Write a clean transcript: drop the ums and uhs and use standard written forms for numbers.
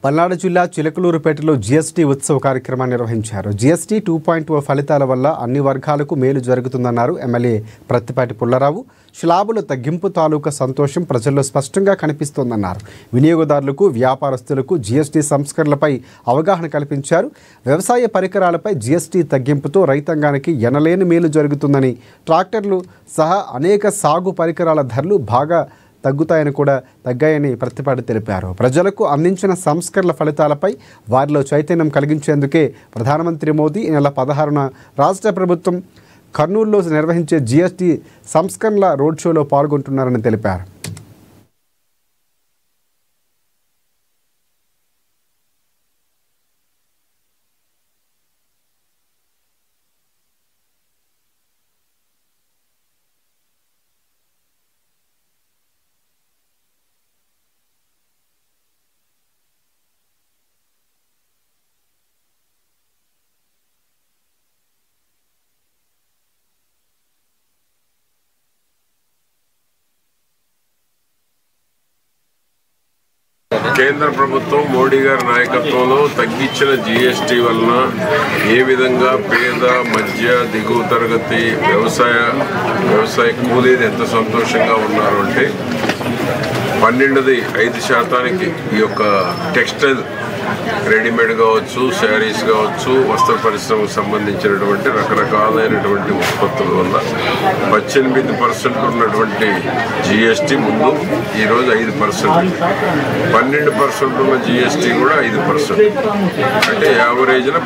పల్నాడు జిల్లా చిలకలూరుపేటలో జీఎస్టీ ఉత్సవ కార్యక్రమాన్ని నిర్వహించారు. జీఎస్టీ 2.0 ఫలితాల వల్ల అన్ని వర్గాలకు మేలు జరుగుతుందన్నారు ఎమ్మెల్యే ప్రత్తిపాటి పుల్లారావు. స్లాబుల తగ్గింపు తాలూకా సంతోషం ప్రజల్లో స్పష్టంగా కనిపిస్తోందన్నారు. వినియోగదారులకు, వ్యాపారస్తులకు జీఎస్టీ సంస్కరణలపై అవగాహన కల్పించారు. వ్యవసాయ పరికరాలపై జీఎస్టీ తగ్గింపుతో రైతాంగానికి ఎనలేని మేలు జరుగుతుందని, ట్రాక్టర్లు సహా అనేక సాగు పరికరాల ధరలు బాగా తగ్గాయని ప్రత్తిపాటి తెలిపారు. ప్రజలకు అందించిన సంస్కరణల ఫలితాలపై వారిలో చైతన్యం కలిగించేందుకే ప్రధానమంత్రి మోదీ ఈ నెల 16న రాష్ట్ర ప్రభుత్వం కర్నూలులో నిర్వహించే జీఎస్టీ సంస్కరణల రోడ్ షోలో పాల్గొంటున్నారని తెలిపారు. కేంద్ర ప్రభుత్వం మోడీ గారి నాయకత్వంలో తగ్గించిన జీఎస్టీ వలన ఏ విధంగా పేద, మధ్య, దిగువ తరగతి వ్యవసాయ కూలీలు ఎంత సంతోషంగా ఉన్నారు అంటే 12.5% ఈ యొక్క టెక్స్టైల్ రెడీమేడ్ కావచ్చు, శారీస్ కావచ్చు, వస్త్ర పరిశ్రమకు సంబంధించినటువంటి రకరకాలైనటువంటి ఉత్పత్తుల వల్ల 18% ఉన్నటువంటి జీఎస్టీ ముందు ఈరోజు 5%, 12% ఉన్న జీఎస్టీ కూడా 5%, అంటే యావరేజ్న